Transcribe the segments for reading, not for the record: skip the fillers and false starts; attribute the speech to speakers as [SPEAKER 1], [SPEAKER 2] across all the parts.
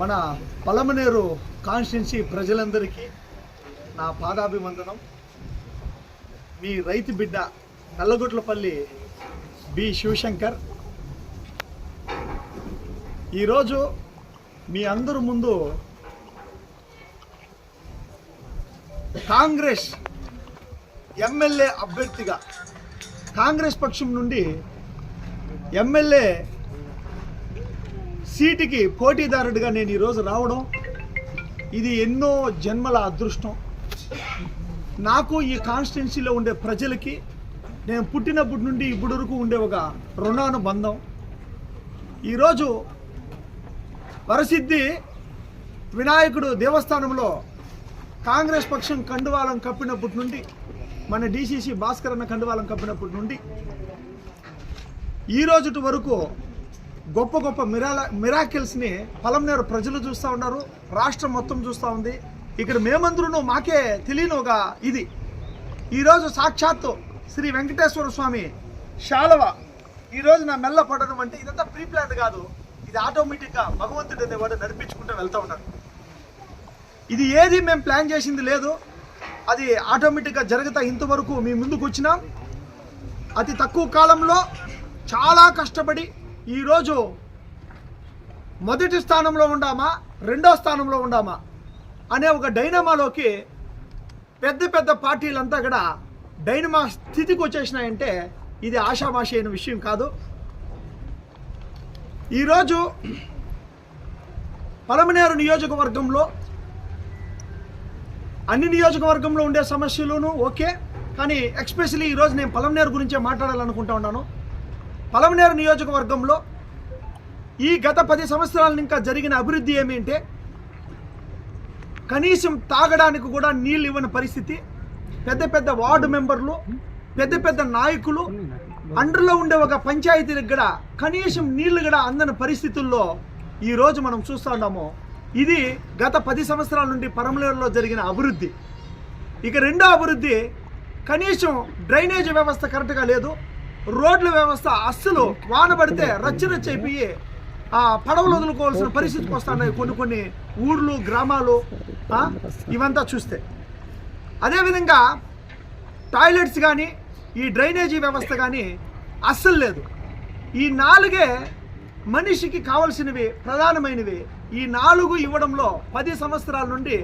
[SPEAKER 1] మన పలమనేరు కాన్స్టిట్యున్సీ ప్రజలందరికీ నా పాదాభివందనం. మీ రైతు బిడ్డ నల్లగుట్లపల్లి బి శివశంకర్. ఈరోజు మీ అందరి ముందు కాంగ్రెస్ ఎమ్మెల్యే అభ్యర్థిగా, కాంగ్రెస్ పక్షం నుండి ఎమ్మెల్యే సీటుకి పోటీదారుడిగా నేను ఈరోజు రావడం ఇది ఎన్నో జన్మల అదృష్టం. నాకు ఈ కాన్స్టిట్యున్సీలో ఉండే ప్రజలకి నేను పుట్టినప్పటి నుండి ఇప్పటి వరకు ఉండే ఒక రుణానుబంధం. ఈరోజు వరసిద్ధి వినాయకుడు దేవస్థానంలో కాంగ్రెస్ పక్షం కండువాలం కప్పినప్పటి నుండి, మన డిసిసి భాస్కర్ అన్న కండువాలం కప్పినప్పటి నుండి ఈ రోజు వరకు గొప్ప గొప్ప మిరాకిల్స్ని పలమనేరు ప్రజలు చూస్తూ ఉన్నారు, రాష్ట్రం మొత్తం చూస్తూ ఉంది. ఇక్కడ మేమందరూ మాకే తెలియని ఒక ఇది ఈరోజు సాక్షాత్తు శ్రీ వెంకటేశ్వర స్వామి శాలవ ఈరోజు నా మెల్ల పడడం అంటే ఇదంతా ప్రీ ప్లాన్ కాదు, ఇది ఆటోమేటిక్గా భగవంతుడు అనేవాడు నడిపించుకుంటూ వెళ్తూ ఉన్నారు. ఇది ఏది మేము ప్లాన్ చేసింది లేదు, అది ఆటోమేటిక్గా జరుగుతా ఇంతవరకు మీ ముందుకు వచ్చినాం. అతి తక్కువ కాలంలో చాలా కష్టపడి ఈరోజు మొదటి స్థానంలో ఉండామా రెండో స్థానంలో ఉండామా అనే ఒక డైనమాలోకి పెద్ద పెద్ద పార్టీలంతా కూడా డైనమా స్థితికి వచ్చేసినాయంటే ఇది ఆషామాషి అయిన విషయం కాదు. ఈరోజు పలమనేరు నియోజకవర్గంలో అన్ని నియోజకవర్గంలో ఉండే సమస్యలను ఓకే, కానీ ఎక్స్పెషలీ ఈరోజు నేను పలమనేరు గురించే మాట్లాడాలనుకుంటా ఉన్నాను. పలమనేరు నియోజకవర్గంలో ఈ గత 10 సంవత్సరాల ఇంకా జరిగిన అభివృద్ధి ఏమి అంటే కనీసం తాగడానికి కూడా నీళ్ళు ఇవ్వని పరిస్థితి. పెద్ద పెద్ద వార్డు మెంబర్లు, పెద్ద పెద్ద నాయకులు, అండర్లో ఉండే ఒక పంచాయతీలకు కూడా కనీసం నీళ్లు కూడా అందని పరిస్థితుల్లో ఈరోజు మనం చూస్తూ ఉన్నాము. ఇది గత 10 సంవత్సరాల నుండి పలమనేరులో జరిగిన అభివృద్ధి. ఇక రెండో అభివృద్ధి, కనీసం డ్రైనేజ్ వ్యవస్థ కరెక్ట్గా లేదు, రోడ్ల వ్యవస్థ అస్సలు వాన పడితే రచ్చరచ్చైపోయి పడవలు వదులుకోవాల్సిన పరిస్థితికి వస్తున్నాయి కొన్ని ఊర్లు గ్రామాలు ఇవంతా చూస్తే. అదేవిధంగా టాయిలెట్స్ కానీ ఈ డ్రైనేజీ వ్యవస్థ కానీ అస్సలు లేదు. ఈ 4 మనిషికి కావలసినవి, ప్రధానమైనవి. ఈ 4 ఇవ్వడంలో 10 సంవత్సరాల నుండి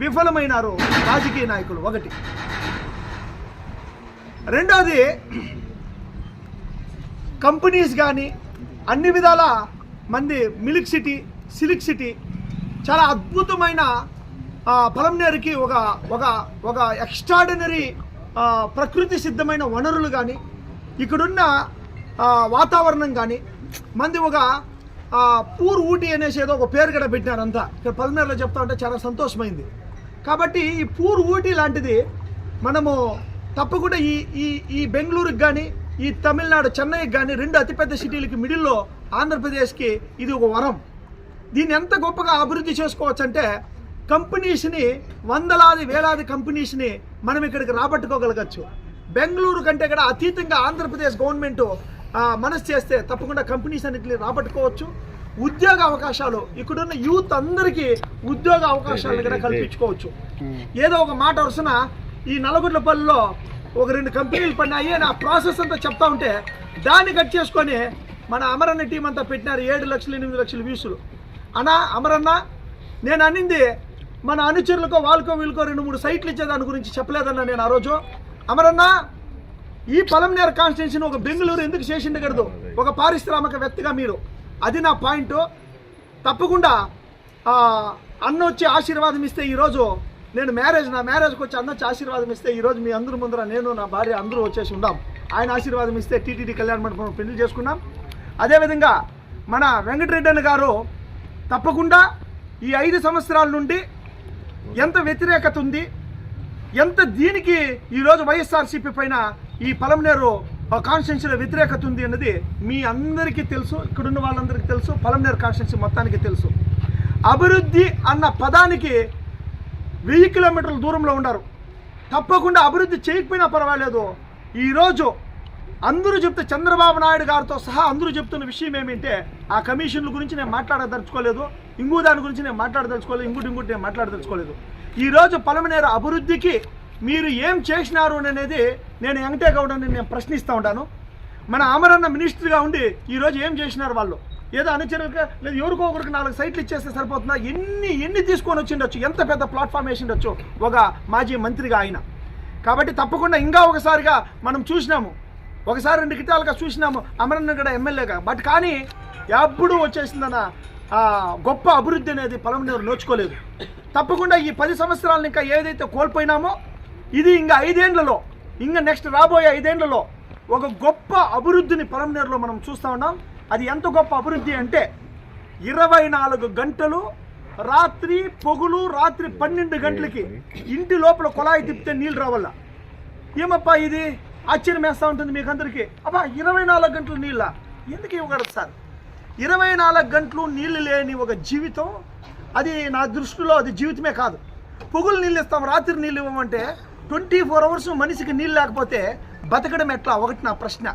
[SPEAKER 1] విఫలమైనారు రాజకీయ నాయకులు. ఒకటి. రెండోది, కంపెనీస్ కానీ అన్ని విధాల మంది మిల్క్ సిటీ, సిల్క్ సిటీ చాలా అద్భుతమైన పలమనేరుకి ఒక ఒక ఒక ఎక్స్ట్రాడినరీ ప్రకృతి సిద్ధమైన వనరులు కానీ, ఇక్కడున్న వాతావరణం కానీ, మంది ఒక పూర్ ఊటీ అనేసి ఏదో ఒక పేరు కూడా పెట్టినారు. అంతా ఇక్కడ పలమనేరులో చెప్తా ఉంటే చాలా సంతోషమైంది. కాబట్టి ఈ పూర్ ఊటీ లాంటిది మనము తప్పకుండా ఈ బెంగళూరుకి కానీ, ఈ తమిళనాడు చెన్నైకి కానీ, 2 అతిపెద్ద సిటీలకి మిడిల్లో ఆంధ్రప్రదేశ్కి ఇది ఒక వరం. దీన్ని ఎంత గొప్పగా అభివృద్ధి చేసుకోవచ్చు అంటే కంపెనీస్ని, వందలాది వేలాది కంపెనీస్ని మనం ఇక్కడికి రాబట్టుకోగలగచ్చు. బెంగళూరు కంటే కూడా అతీతంగా ఆంధ్రప్రదేశ్ గవర్నమెంట్ మనసు చేస్తే తప్పకుండా కంపెనీస్ అన్నింటినీ రాబట్టుకోవచ్చు. ఉద్యోగ అవకాశాలు, ఇక్కడున్న యూత్ అందరికీ ఉద్యోగ అవకాశాలను కూడా కల్పించుకోవచ్చు. ఏదో ఒక మాట వరుసన ఈ నల్లగుట్లపల్లిలో ఒక 2 కంపెనీలు పడినాయి అని ఆ ప్రాసెస్ అంతా చెప్తా ఉంటే దాన్ని కట్ చేసుకొని మన అమరన్న టీం అంతా పెట్టినారు 7 లక్షలు 8 లక్షల వ్యూస్లు. అన్నా అమరన్న, నేను అనింది మన అనుచరులకో వాళ్ళకో వీళ్ళకో 2-3 సైట్లు ఇచ్చేదాని గురించి చెప్పలేదన్నా నేను ఆ రోజు. అమరన్న, ఈ పలమనేరు కాన్స్టిట్యున్సీని ఒక బెంగళూరు ఎందుకు చేసిండగలదు ఒక పారిశ్రామికవేత్తగా మీరు? అది నా పాయింట్. తప్పకుండా అన్న వచ్చి ఆశీర్వాదం ఇస్తే ఈరోజు నేను నా మ్యారేజ్కి వచ్చి అన్న వచ్చి ఆశీర్వాదం ఇస్తే ఈరోజు మీ అందరి ముందర నేను నా భార్య అందరూ వచ్చేసి ఉందాం. ఆయన ఆశీర్వాదం ఇస్తే టీటీడీ కళ్యాణ మండపం పెళ్లి చేసుకున్నాం. అదేవిధంగా మన వెంకటరెడ్డి అన్న గారు తప్పకుండా ఈ 5 సంవత్సరాల నుండి ఎంత వ్యతిరేకత ఉంది, ఎంత దీనికి ఈరోజు వైఎస్ఆర్సీపీ పైన ఈ పలమనేరు కాన్స్టిట్యున్సీలో వ్యతిరేకత ఉంది అన్నది మీ అందరికీ తెలుసు, ఇక్కడున్న వాళ్ళందరికీ తెలుసు, పలమనేరు కాన్స్టిట్యున్సీ మొత్తానికి తెలుసు. అభివృద్ధి అన్న పదానికి 1000 కిలోమీటర్ల దూరంలో ఉన్నారు. తప్పకుండా అభివృద్ధి చేయకపోయినా పర్వాలేదు, ఈరోజు అందరూ చెప్తే చంద్రబాబు నాయుడు గారితో సహా అందరూ చెప్తున్న విషయం ఏమిటంటే ఆ కమిషన్ల గురించి నేను మాట్లాడదలుచుకోలేదు, ఇంకో దాని గురించి నేను మాట్లాడదలుచుకోలేదు, ఇంకోటి నేను మాట్లాడదలుచుకోలేదు. ఈరోజు పలమనేరు అభివృద్ధికి మీరు ఏం చేసినారు అనేది నేను వెంకటేగౌడని నేను ప్రశ్నిస్తూ ఉంటాను. మన అమరన్న మినిస్టర్గా ఉండి ఈరోజు ఏం చేసినారు వాళ్ళు? ఏదో అనుచరులుగా లేదు ఎవరికో ఒకరికి 4 సైట్లు ఇచ్చేస్తే సరిపోతుందా? ఎన్ని తీసుకొని వచ్చిండొచ్చు, ఎంత పెద్ద ప్లాట్ఫామ్ వేసిండొచ్చు ఒక మాజీ మంత్రిగా ఆయన. కాబట్టి తప్పకుండా ఇంకా ఒకసారిగా మనం చూసినాము, ఒకసారి 2 కిటాలుగా చూసినాము అమరన్న గడ ఎమ్మెల్యేగా. బట్ కానీ ఎప్పుడు వచ్చేసిందన్న గొప్ప అభివృద్ధి అనేది పలమనేరు నోచుకోలేదు. తప్పకుండా ఈ 10 సంవత్సరాలను ఇంకా ఏదైతే కోల్పోయినామో ఇది ఇంకా 5 ఏళ్లలో, ఇంకా నెక్స్ట్ రాబోయే 5 ఏళ్లలో ఒక గొప్ప అభివృద్ధిని పలమనేరులో మనం చూస్తూ ఉన్నాం. అది ఎంత గొప్ప అభివృద్ధి అంటే 24 గంటలు రాత్రి 12 గంటలకి ఇంటి లోపల కొలాయి తిప్పితే నీళ్ళు రావాల. ఏమప్పా ఇది ఆశ్చర్యం వేస్తూ ఉంటుంది మీకు అందరికీ. అబ్బా 24 గంటలు నీళ్ళ ఎందుకు ఇవ్వగలరు సార్? 24 గంటలు నీళ్ళు లేని ఒక జీవితం, అది నా దృష్టిలో అది జీవితమే కాదు. పొగులు నీళ్ళు ఇస్తాం, రాత్రి నీళ్ళు ఇవ్వమంటే 24 అవర్స్ మనిషికి నీళ్ళు లేకపోతే బతకడం ఎట్లా? ఒకటి నా ప్రశ్న.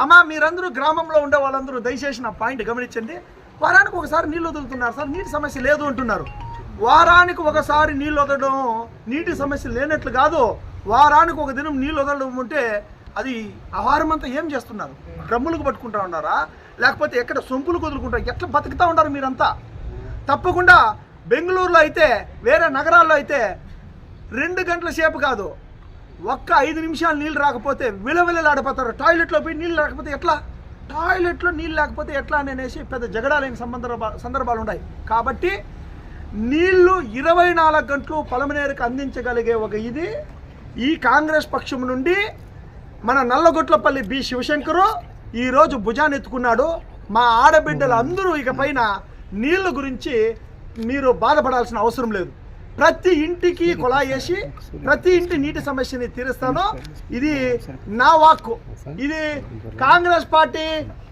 [SPEAKER 1] అమ్మా మీరందరూ గ్రామంలో ఉండే వాళ్ళందరూ దయచేసి నా పాయింట్ గమనించండి. వారానికి ఒకసారి నీళ్ళు వదులుతున్నారు సార్, నీటి సమస్య లేదు అంటున్నారు. వారానికి ఒకసారి నీళ్ళు వదలడం నీటి సమస్య లేనట్లు కాదు. వారానికి ఒక దినం నీళ్ళు వదలడం ఉంటే అది ఆహారం అంతా ఏం చేస్తున్నారు? డ్రమ్ములకు పట్టుకుంటా ఉన్నారా, లేకపోతే ఎక్కడ సొంపులకు వదులుకుంటారు? ఎట్లా బతుకుతూ ఉంటారు మీరంతా? తప్పకుండా బెంగళూరులో అయితే, వేరే నగరాల్లో అయితే 2 గంటల సేపు కాదు, ఒక్క 5 నిమిషాలు నీళ్ళు రాకపోతే విలవిలలాడిపోతారు. టాయిలెట్లో పోయి నీళ్ళు రాకపోతే ఎట్లా, టాయిలెట్లో నీళ్ళు లేకపోతే ఎట్లా అనేసి పెద్ద జగడాలైన సందర్భాలు ఉన్నాయి. కాబట్టి నీళ్లు 24 గంటలు పలమనేరుకు అందించగలిగే ఒక ఇది ఈ కాంగ్రెస్ పక్షం నుండి మన నల్లగొట్లపల్లి బి శివశంకరు ఈరోజు భుజానెత్తుకున్నాడు. మా ఆడబిడ్డలు అందరూ ఇక పైన నీళ్ళ గురించి మీరు బాధపడాల్సిన అవసరం లేదు. ప్రతి ఇంటికి కుళాయి వేసి ప్రతి ఇంటి నీటి సమస్యని తీరుస్తాను. ఇది నా వాక్కు, ఇది కాంగ్రెస్ పార్టీ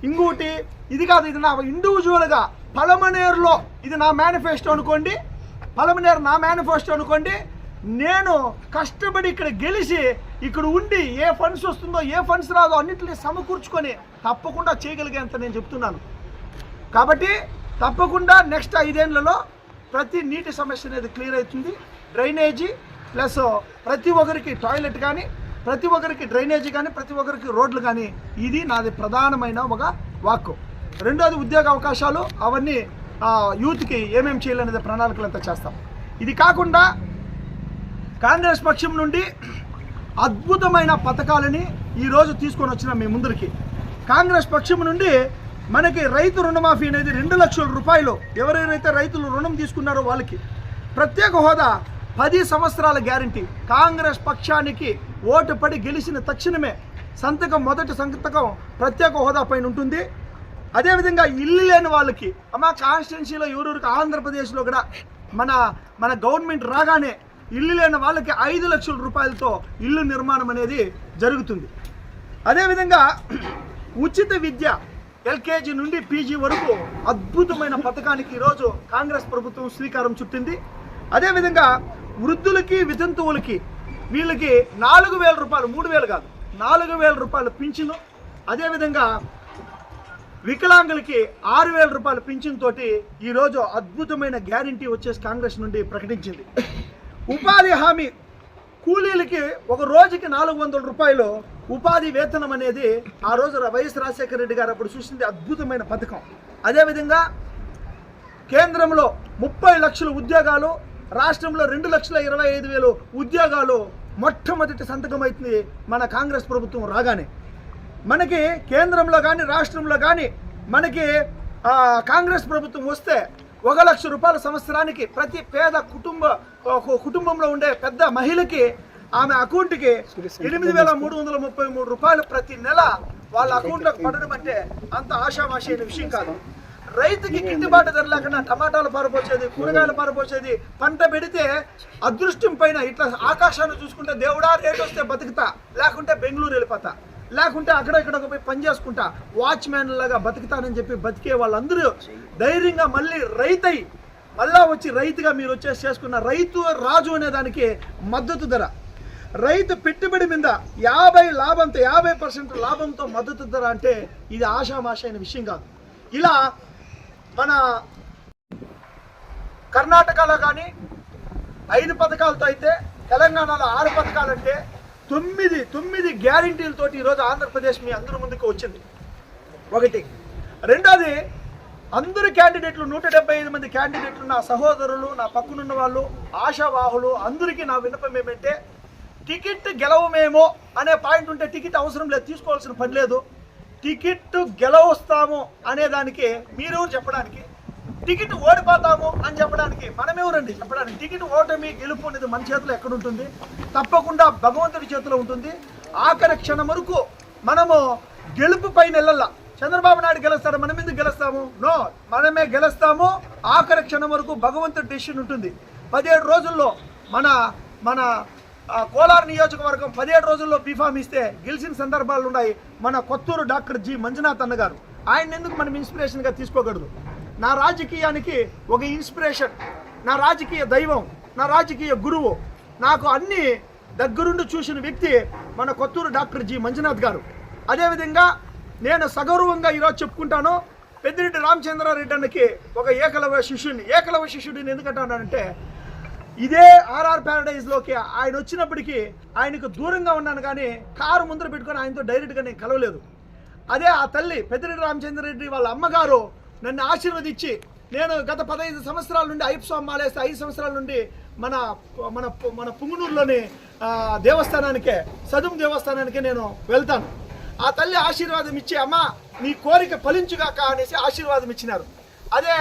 [SPEAKER 1] ఇంకోటి ఇది కాదు, ఇది నా ఇండివిజువల్గా పలమనేరులో ఇది నా మేనిఫెస్టో అనుకోండి, పలమనేరు నా మేనిఫెస్టో అనుకోండి. నేను కష్టపడి ఇక్కడ గెలిచి ఇక్కడ ఉండి ఏ ఫండ్స్ వస్తుందో ఏ ఫండ్స్ రాదో అన్నింటినీ సమకూర్చుకొని తప్పకుండా చేయగలిగేంత నేను చెప్తున్నాను. కాబట్టి తప్పకుండా నెక్స్ట్ 5 ఏళ్లలో ప్రతి నీటి సమస్య అనేది క్లియర్ అవుతుంది. డ్రైనేజీ ప్లస్ ప్రతి ఒక్కరికి టాయిలెట్ కానీ, ప్రతి ఒక్కరికి డ్రైనేజీ కానీ, ప్రతి ఒక్కరికి రోడ్లు కానీ, ఇది నాది ప్రధానమైన ఒక వాక్కు. రెండోది ఉద్యోగ అవకాశాలు, అవన్నీ యూత్కి ఏమేమి చేయాలనేది ప్రణాళికలు అంతా చేస్తాం. ఇది కాకుండా కాంగ్రెస్ పక్షం నుండి అద్భుతమైన పథకాలని ఈరోజు తీసుకొని వచ్చిన మీ ముందరికి. కాంగ్రెస్ పక్షం నుండి మనకి రైతు రుణమాఫీ అనేది 2 లక్షల రూపాయలు ఎవరెవరైతే రైతులు రుణం తీసుకున్నారో వాళ్ళకి ప్రత్యేక హోదా 10 సంవత్సరాల గ్యారంటీ. కాంగ్రెస్ పక్షానికి ఓటు పడి గెలిచిన తక్షణమే మొదటి సంతకం ప్రత్యేక హోదా పైన ఉంటుంది. అదేవిధంగా ఇల్లు లేని వాళ్ళకి మా కాన్స్టిట్యున్సీలో ఎవరెవరికి ఆంధ్రప్రదేశ్లో కూడా మన గవర్నమెంట్ రాగానే ఇల్లు లేని వాళ్ళకి 5 లక్షల రూపాయలతో ఇల్లు నిర్మాణం అనేది జరుగుతుంది. అదేవిధంగా ఉచిత విద్య ఎల్కేజీ నుండి పీజీ వరకు అద్భుతమైన పథకానికి ఈరోజు కాంగ్రెస్ ప్రభుత్వం శ్రీకారం చుట్టింది. అదేవిధంగా వృద్ధులకి వితంతువులకి వీళ్ళకి 4,000 రూపాయలు, 3,000 కాదు 4,000 రూపాయలు పింఛను. అదేవిధంగా వికలాంగులకి 6,000 రూపాయల పింఛన్ తోటి ఈరోజు అద్భుతమైన గ్యారంటీ వచ్చేసి కాంగ్రెస్ నుండి ప్రకటించింది. ఉపాధి హామీ కూలీలకి ఒక రోజుకి 400 రూపాయలు ఉపాధి వేతనం అనేది ఆ రోజు వైఎస్ రాజశేఖర రెడ్డి గారు అప్పుడు చూసింది అద్భుతమైన పథకం. అదేవిధంగా కేంద్రంలో 30 లక్షల ఉద్యోగాలు, రాష్ట్రంలో 2,25,000 ఉద్యోగాలు మొట్టమొదటి సంతకం అవుతుంది మన కాంగ్రెస్ ప్రభుత్వం రాగానే. మనకి కేంద్రంలో కానీ రాష్ట్రంలో కానీ మనకి కాంగ్రెస్ ప్రభుత్వం వస్తే 1 లక్ష రూపాయల సంవత్సరానికి ప్రతి పేద కుటుంబంలో ఉండే పెద్ద మహిళకి ఆమె అకౌంట్కి 8,333 రూపాయలు ప్రతి నెల వాళ్ళ అకౌంట్లోకి పడడం అంటే అంత ఆషామాషి అయిన విషయం కాదు. రైతుకి గిట్టుబాటు ధర లేకుండా టమాటాలు పారపోసేది, కూరగాయలు పారపోసేది, పంట పెడితే అదృష్టం పైన ఇట్లా ఆకాశాన్ని చూసుకుంటే దేవుడా రేటు వస్తే బతుకుతా, లేకుంటే బెంగళూరు వెళ్ళిపోతా, లేకుంటే అక్కడెక్కడ పోయి పని చేసుకుంటా, వాచ్మ్యాన్ లాగా బతుకుతానని చెప్పి బతికే వాళ్ళందరూ ధైర్యంగా మళ్ళీ మళ్ళా వచ్చి రైతుగా మీరు వచ్చేసి చేసుకున్న రైతు రాజు అనే దానికి మద్దతు ధర. రైతు పెట్టుబడి మీద 50% లాభంతో మద్దతు ధర అంటే ఇది ఆషామాషైన విషయం కాదు. ఇలా మన కర్ణాటకలో కానీ 5 పథకాలతో అయితే తెలంగాణలో 6 పథకాలు అంటే 9 గ్యారంటీలతోటి ఈరోజు ఆంధ్రప్రదేశ్ మీ అందరి ముందుకు వచ్చింది. ఒకటి. రెండోది, అందరు క్యాండిడేట్లు 175 మంది క్యాండిడేట్లు నా సహోదరులు, నా పక్కనున్న వాళ్ళు, ఆశావాహులు అందరికీ నా విన్నపం ఏమంటే టికెట్ గెలవమేమో అనే పాయింట్ ఉంటే టికెట్ అవసరం లేదు, తీసుకోవాల్సిన పని లేదు. టికెట్ గెలవస్తాము అనేదానికి మీరెవరు చెప్పడానికి, టికెట్ ఓడిపోతాము అని చెప్పడానికి మనమెవరండి చెప్పడానికి. టికెట్ ఓటమి గెలుపు అనేది మన చేతిలో ఎక్కడుంటుంది? తప్పకుండా భగవంతుడి చేతిలో ఉంటుంది. ఆఖరి క్షణం వరకు మనము గెలుపు పైన వెళ్ళాల. చంద్రబాబు నాయుడు గెలుస్తాడు, మనం ఎందుకు గెలుస్తాము? నో, మనమే గెలుస్తాము. ఆఖరి క్షణం వరకు భగవంతుడి డెసిషన్ ఉంటుంది. 17 రోజుల్లో మన కోలార్ నియోజకవర్గం 17 రోజుల్లో బీఫామ్ ఇస్తే గెలిచిన సందర్భాలు ఉన్నాయి. మన కొత్తూరు డాక్టర్ జి మంజునాథ్ అన్న గారు, ఆయన ఎందుకు మనం ఇన్స్పిరేషన్గా తీసుకోకూడదు? నా రాజకీయానికి ఒక ఇన్స్పిరేషన్, నా రాజకీయ దైవం, నా రాజకీయ గురువు, నాకు అన్ని దగ్గరుండి చూసిన వ్యక్తి మన కొత్తూరు డాక్టర్ జి మంజునాథ్ గారు. అదేవిధంగా నేను సగౌరవంగా ఈరోజు చెప్పుకుంటాను, పెద్దిరెడ్డి రామచంద్రారెడ్డి అన్నకి ఒక ఏకలవ్య శిష్యుడిని ఎందుకంటానంటే ఇదే ఆర్ఆర్ ప్యారడైజ్లోకి ఆయన వచ్చినప్పటికీ ఆయనకు దూరంగా ఉన్నాను, కానీ కారు ముందర పెట్టుకొని ఆయనతో డైరెక్ట్గా నేను కలవలేదు. అదే ఆ తల్లి పెద్దిరెడ్డి రామచంద్రారెడ్డి వాళ్ళ అమ్మగారు నన్ను ఆశీర్వదించి, నేను గత 15 సంవత్సరాల నుండి అయ్యప్ప స్వామి మాలేస్తే 5 సంవత్సరాల నుండి మన మన మన పుంగునూరులోని దేవస్థానానికే, సదుం దేవస్థానానికే నేను వెళ్తాను. ఆ తల్లి ఆశీర్వాదం ఇచ్చి, అమ్మ నీ కోరిక ఫలించుగాక అనేసి ఆశీర్వాదం ఇచ్చినారు. అదే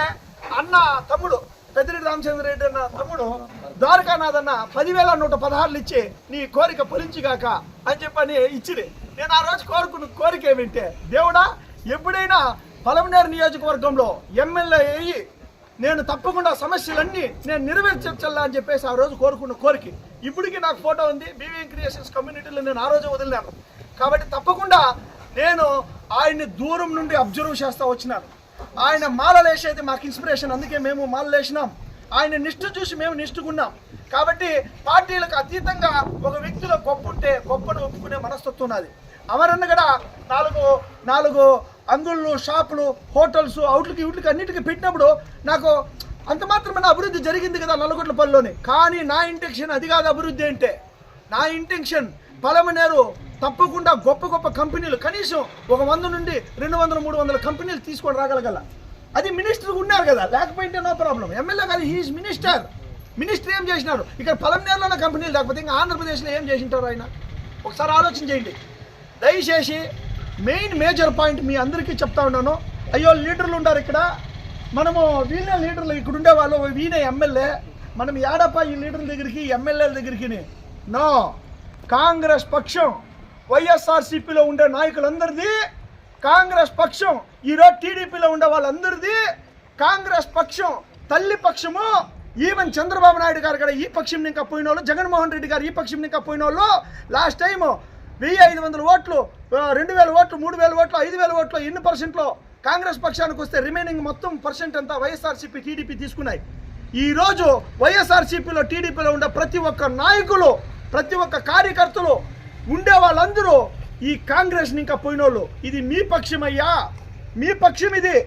[SPEAKER 1] అన్న తమ్ముడు పెద్దిరెడ్డి రామచంద్రారెడ్డి అన్న తమ్ముడు ద్వారకానాథ్ అన్న 10,116 ఇచ్చి నీ కోరిక ఫలించుగాక అని చెప్పని ఇచ్చిరి. నేను ఆ రోజు కోరుకున్న కోరిక ఏమింటే, దేవుడా ఎప్పుడైనా పలమనేరు నియోజకవర్గంలో ఎమ్మెల్యే అయ్యి నేను తప్పకుండా సమస్యలన్నీ నేను నెరవేర్చల్లా అని చెప్పేసి ఆ రోజు కోరుకున్న కోరిక ఇప్పటికీ నాకు ఫోటో ఉంది. బీవీఎం క్రియేషన్స్ కమ్యూనిటీలో నేను ఆ రోజు వదిలినాను. కాబట్టి తప్పకుండా నేను ఆయన్ని దూరం నుండి అబ్జర్వ్ చేస్తూ వచ్చినాను. ఆయన మాలలు వేసేది మాకు ఇన్స్పిరేషన్, అందుకే మేము మాలలు వేసినాం. ఆయన నిష్ఠ చూసి మేము నిష్ఠకున్నాం. కాబట్టి పార్టీలకు అతీతంగా ఒక వ్యక్తిలో గొప్ప ఉంటే గొప్పను ఒప్పుకునే మనస్తత్వం ఉన్నది. అమరన్న కూడా 4 అంగుళ్ళు, షాపులు, హోటల్స్, అవుట్లకి అన్నిటికీ పెట్టినప్పుడు నాకు అంత మాత్రమే అభివృద్ధి జరిగింది కదా నల్లగొట్లపల్లిలోని. కానీ నా ఇంటెన్షన్ అది కాదు. అభివృద్ధి అంటే నా ఇంటెన్షన్ పలమనేరు తప్పకుండా గొప్ప కంపెనీలు, కనీసం ఒక 100 నుండి 200, 300 కంపెనీలు తీసుకొని రాగలగల. అది మినిస్టర్ ఉన్నారు కదా, లేకపోతే నో ప్రాబ్లం. ఎమ్మెల్యే కాదు, హీఈస్ మినిస్టర్. మినిస్టర్ ఏం చేసినారు? ఇక్కడ పలమనేరులో కంపెనీలు లేకపోతే ఇంకా ఆంధ్రప్రదేశ్లో ఏం చేసింటారు ఆయన? ఒకసారి ఆలోచన చేయండి దయచేసి. మేజర్ పాయింట్ మీ అందరికీ చెప్తా ఉన్నాను. అయ్యో లీడర్లు ఉన్నారు ఇక్కడ, మనము వీళ్ళే లీడర్లు, ఇక్కడ ఉండేవాళ్ళు వీనే ఎమ్మెల్యే, మనం ఏడప్ప ఈ లీడర్ల దగ్గరికి, ఎమ్మెల్యేల దగ్గరికి? నో. కాంగ్రెస్ పక్షం, వైఎస్ఆర్సీపీలో ఉండే నాయకులందరిది కాంగ్రెస్ పక్షం, ఈరోజు టీడీపీలో ఉండే వాళ్ళందరిది కాంగ్రెస్ పక్షం, తల్లి పక్షము. ఈవెన్ చంద్రబాబు నాయుడు గారు కూడా ఈ పక్షం ఇంకా పోయిన వాళ్ళు, జగన్మోహన్ రెడ్డి గారు ఈ పక్షం ఇంకా పోయిన వాళ్ళు. లాస్ట్ టైం 1,500 ఓట్లు, 2,000 ఓట్లు, 3,000 ఓట్లు, 5,000 ఓట్లు ఎన్ని పర్సెంట్లో కాంగ్రెస్ పక్షానికి వస్తే రిమైనింగ్ మొత్తం పర్సెంట్ అంతా వైఎస్ఆర్సీపీ, టీడీపీ తీసుకున్నాయి. ఈరోజు వైఎస్ఆర్సీపీలో, టీడీపీలో ఉండే ప్రతి ఒక్క నాయకులు, ప్రతి ఒక్క కార్యకర్తలు ఉండే వాళ్ళందరూ ఈ కాంగ్రెస్ని ఇంకా పోయినోళ్ళు. ఇది మీ పక్షమయ్యా, మీ పక్షం ఇది,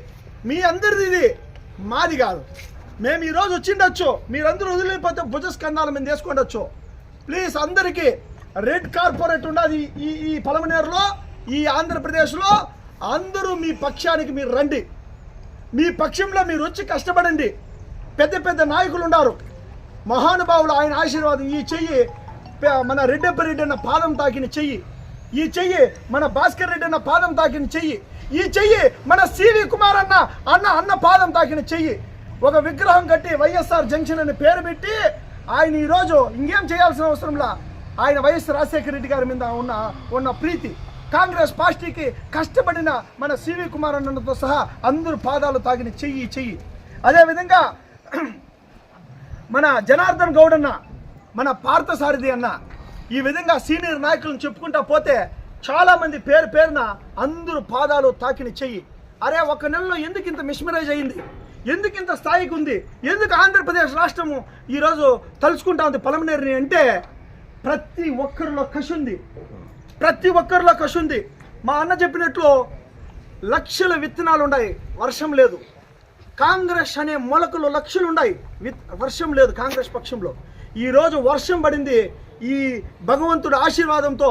[SPEAKER 1] మీ అందరిది ఇది, మాది కాదు. మేము ఈరోజు వచ్చిండొచ్చు, మీరందరూ వదిలిపోతే భుజస్కంధాల మీద వేసుకోండొచ్చు. ప్లీజ్ అందరికీ రెడ్ కార్పొరేట్ ఉన్నది ఈ పలమనేరులో, ఈ ఆంధ్రప్రదేశ్లో. అందరూ మీ పక్షానికి మీరు రండి, మీ పక్షంలో మీరు వచ్చి కష్టపడండి. పెద్ద నాయకులు ఉన్నారు, మహానుభావులు. ఆయన ఆశీర్వాదం ఈ చెయ్యి మన రెడ్డి అన్న పాదం తాకిన చెయ్యి, ఈ చెయ్యి మన భాస్కర్ రెడ్డి అన్న పాదం తాకిన చెయ్యి, ఈ చెయ్యి మన సివి కుమార్ అన్న పాదం తాకిన చెయ్యి. ఒక విగ్రహం కట్టి వైఎస్ఆర్ జంక్షన్ అని పేరు పెట్టి ఆయన ఈరోజు ఇంకేం చేయాల్సిన అవసరంలా, ఆయన వైఎస్ రాజశేఖర రెడ్డి గారి మీద ఉన్న ప్రీతి, కాంగ్రెస్ పార్టీకి కష్టపడిన మన సివి కుమార్ అన్నతో సహా అందరూ పాదాలు తాకిన చెయ్యి. అదేవిధంగా మన జనార్దన్ గౌడ్ అన్న, మన పార్థసారథి అన్న, ఈ విధంగా సీనియర్ నాయకులను చెప్పుకుంటా పోతే చాలామంది పేరున అందరూ పాదాలు తాకిన చెయ్యి. అరే ఒక నెలలో ఎందుకు ఇంత మిస్మరైజ్ అయింది? ఎందుకు ఇంత స్థాయికి ఉంది? ఎందుకు ఆంధ్రప్రదేశ్ రాష్ట్రము ఈరోజు తలుచుకుంటా ఉంది పలమనేరుని అంటే ప్రతి ఒక్కరిలో కసి ఉంది. మా అన్న చెప్పినట్లు లక్షల విత్తనాలు ఉన్నాయి, వర్షం లేదు. కాంగ్రెస్ అనే మొలకలు లక్షలు ఉన్నాయి, వర్షం లేదు కాంగ్రెస్ పక్షంలో. ఈరోజు వర్షం పడింది. ఈ భగవంతుడి ఆశీర్వాదంతో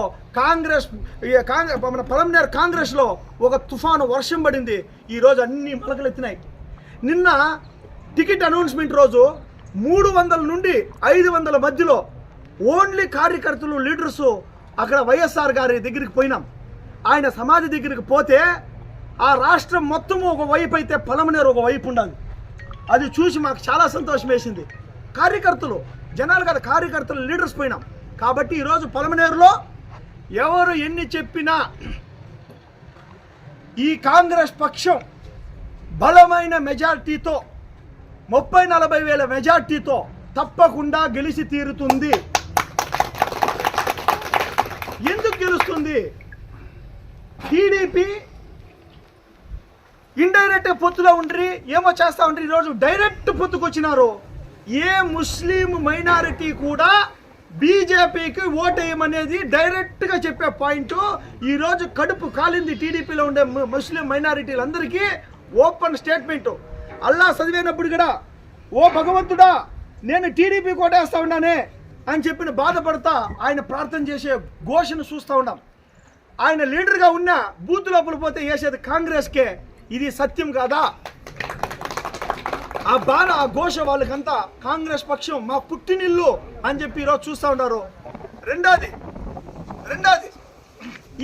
[SPEAKER 1] మన పలమనేరు కాంగ్రెస్లో ఒక తుఫాను వర్షం పడింది. ఈరోజు అన్ని మొలకలు ఎత్తినాయి. నిన్న టికెట్ అనౌన్స్మెంట్ రోజు 300 నుండి 500 మధ్యలో ఓన్లీ కార్యకర్తలు, లీడర్సు అక్కడ వైఎస్ఆర్ గారి దగ్గరికి పోయినాం. ఆయన సమాధి దగ్గరికి పోతే ఆ రాష్ట్రం మొత్తము ఒక వైపు అయితే పలమనేరు ఒక వైపు ఉండాలి. అది చూసి మాకు చాలా సంతోషం వేసింది. కార్యకర్తలు, జనాలు కాదు, కార్యకర్తలు, లీడర్స్ పోయినాం. కాబట్టి ఈరోజు పలమనేరులో ఎవరు ఎన్ని చెప్పినా ఈ కాంగ్రెస్ పక్షం బలమైన మెజార్టీతో 30-40 వేల మెజార్టీతో తప్పకుండా గెలిచి తీరుతుంది. ఎందుకు గెలుస్తుంది? టీడీపీ ఇండైరెక్ట్ పొత్తులో ఉండ్రి ఏమో చేస్తా ఉండ్రి. ఈరోజు డైరెక్ట్ పొత్తుకు వచ్చినారు. ఏ ముస్లిం మైనారిటీ కూడా బీజేపీకి ఓటేయమనేది డైరెక్ట్గా చెప్పే పాయింట్. ఈరోజు కడుపు కాలింది టీడీపీలో ఉండే ముస్లిం మైనారిటీలందరికీ. Open statement. అల్లా చదివేటప్పుడు కూడా ఓ భగవంతుడా నేను టీడీపీ కోటేస్తా ఉన్నానే అని చెప్పిన బాధపడతా ఆయన ప్రార్థన చేసే ఘోషను చూస్తూ ఉన్నాం. ఆయన లీడర్గా ఉన్న బూత్ లోపల పోతే వేసేది కాంగ్రెస్కే. ఇది సత్యం కాదా? ఆ బాధ, ఆ ఘోష వాళ్ళకంతా కాంగ్రెస్ పక్షం మా పుట్టినిల్లు అని చెప్పి ఈరోజు చూస్తూ ఉన్నారు. రెండోది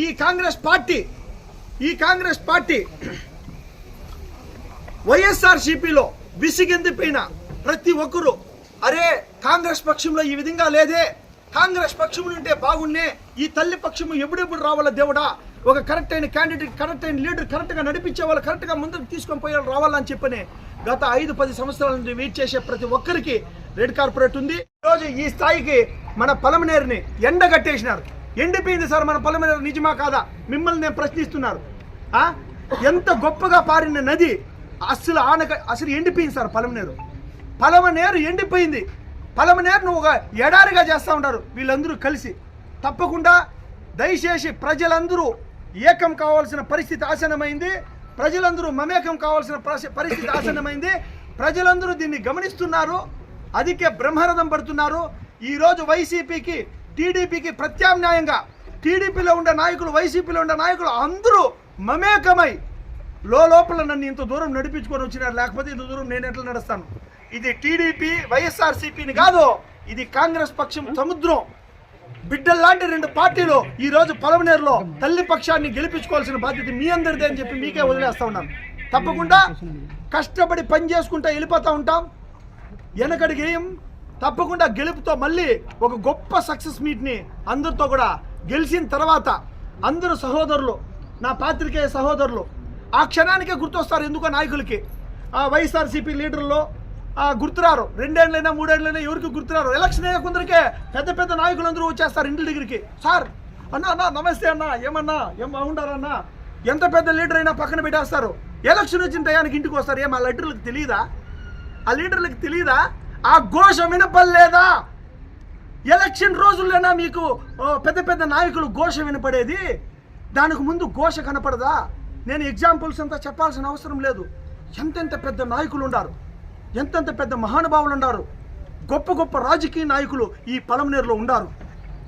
[SPEAKER 1] ఈ కాంగ్రెస్ పార్టీ వైఎస్ఆర్సీపీలో విసిగెందిపోయిన ప్రతి ఒక్కరు అరే కాంగ్రెస్ పక్షంలో ఈ విధంగా లేదే, కాంగ్రెస్ పక్షం ఉంటే బాగున్నే, ఈ తల్లి పక్షము ఎప్పుడెప్పుడు రావాలా దేవుడా, ఒక కరెక్ట్ అయిన క్యాండిడేట్, కరెక్ట్ అయిన లీడర్, కరెక్ట్గా నడిపించే వాళ్ళు, కరెక్ట్గా ముందుకు తీసుకొని పోయే రావాలని చెప్పని గత 5-10 సంవత్సరాల నుంచి వెయిట్ చేసే ప్రతి ఒక్కరికి రెడ్ కార్పొరేట్ ఉంది. ఈరోజు ఈ స్థాయికి మన పలమనేరుని ఎండగట్టేసినారు. ఎండిపోయింది సార్ మన పలమనేరు, నిజమా కాదా? మిమ్మల్ని నేను ప్రశ్నిస్తున్నారు. ఎంత గొప్పగా పారిన నది అసలు ఎండిపోయింది సార్ పలమనేరు ఎండిపోయింది. పలమనేరును ఒక ఎడారిగా చేస్తూ ఉంటారు వీళ్ళందరూ కలిసి. తప్పకుండా దయచేసి ప్రజలందరూ ఏకం కావాల్సిన పరిస్థితి ఆసన్నమైంది. ప్రజలందరూ మమేకం కావాల్సిన పరిస్థితి ఆసన్నమైంది. ప్రజలందరూ దీన్ని గమనిస్తున్నారు. అదికే బ్రహ్మరథం పడుతున్నారు. ఈరోజు వైసీపీకి, టీడీపీకి ప్రత్యామ్నాయంగా టీడీపీలో ఉండే నాయకులు, వైసీపీలో ఉండే నాయకులు అందరూ మమేకమై లోపల నన్ను ఇంత దూరం నడిపించుకొని వచ్చినారు. లేకపోతే ఇంత దూరం నేను ఎట్లా నడుస్తాను? ఇది టీడీపీ వైఎస్ఆర్సీపీని కాదు, ఇది కాంగ్రెస్ పక్షం సముద్రం. బిడ్డల్లాంటి 2 పార్టీలు ఈరోజు పలమనేరులో తల్లి పక్షాన్ని గెలిపించుకోవాల్సిన బాధ్యత మీ అందరిదే అని చెప్పి మీకే వదిలేస్తా ఉన్నాను. తప్పకుండా కష్టపడి పని చేసుకుంటా వెళ్ళిపోతూ ఉంటాం, వెనకడిగేయం. తప్పకుండా గెలుపుతో మళ్ళీ ఒక గొప్ప సక్సెస్ మీట్ని అందరితో కూడా గెలిచిన తర్వాత అందరూ సహోదరులు, నా పాత్రికేయ సహోదరులు ఆ క్షణానికే గుర్తొస్తారు. ఎందుకో నాయకులకి వైఎస్ఆర్సీపీ లీడర్లో గుర్తురారు. 2 ఏళ్ళైనా 3 ఏళ్ళైనా ఎవరికి గుర్తురారు. ఎలక్షన్ అయ్యే కొందరికే పెద్ద నాయకులందరూ వచ్చేస్తారు ఇంటి దగ్గరికి. సార్ అన్నా నమస్తే అన్నా, ఏమన్నా ఏం బాగుండారన్నా, ఎంత పెద్ద లీడర్ అయినా పక్కన పెట్టేస్తారు. ఎలక్షన్ వచ్చిన టయానికి ఇంటికి వస్తారు. ఏం ఆ లీడర్లకు తెలియదా? ఆ ఘోష వినపడలేదా? ఎలక్షన్ రోజుల్లోనా మీకు పెద్ద నాయకులు ఘోష వినపడేది? దానికి ముందు ఘోష కనపడదా? నేను ఎగ్జాంపుల్స్ అంతా చెప్పాల్సిన అవసరం లేదు. ఎంతెంత పెద్ద నాయకులు ఉన్నారు, ఎంతెంత పెద్ద మహానుభావులు ఉన్నారు, గొప్ప రాజకీయ నాయకులు ఈ పలమనేరులో ఉన్నారు.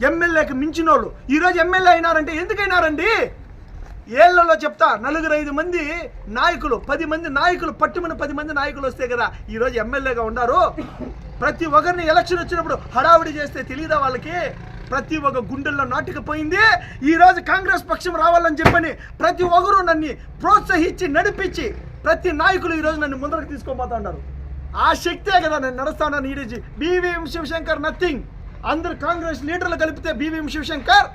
[SPEAKER 1] ఎమ్మెల్యేకి మించిన వాళ్ళు ఈరోజు ఎమ్మెల్యే అయినారంటే ఎందుకైనారండి? ఏళ్లలో చెప్తా 4-5 మంది నాయకులు, 10 మంది నాయకులు, పట్టుమని 10 మంది నాయకులు వస్తే కదా ఈరోజు ఎమ్మెల్యేగా ఉన్నారు. ప్రతి ఒక్కరిని ఎలక్షన్ వచ్చినప్పుడు హడావిడి చేస్తే తెలియదా వాళ్ళకి? ప్రతి ఒక్క గుండెల్లో నాటికపోయింది. ఈరోజు కాంగ్రెస్ పక్షం రావాలని చెప్పని ప్రతి ఒక్కరు నన్ను ప్రోత్సహించి నడిపించి ప్రతి నాయకులు ఈరోజు నన్ను ముందరకు తీసుకోబోతా ఉన్నారు. ఆ శక్తే కదా నేను నడుస్తాను. ఈరోజు బివిఎం శివశంకర్ నథింగ్. అందరు కాంగ్రెస్ లీడర్లు కలిపితే బివిఎం శివశంకర్.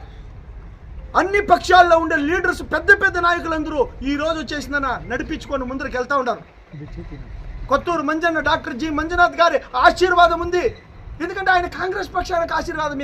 [SPEAKER 1] అన్ని పక్షాల్లో ఉండే లీడర్స్, పెద్ద నాయకులందరూ ఈ రోజు చేసిన నడిపించుకొని ముందరికి వెళ్తా ఉన్నారు. కొత్తూరు మంజన్న, డాక్టర్ జి మంజునాథ్ గారి ఆశీర్వాదం ఉంది. ఎందుకంటే ఆయన కాంగ్రెస్ పక్షానికి ఆశీర్వాదం.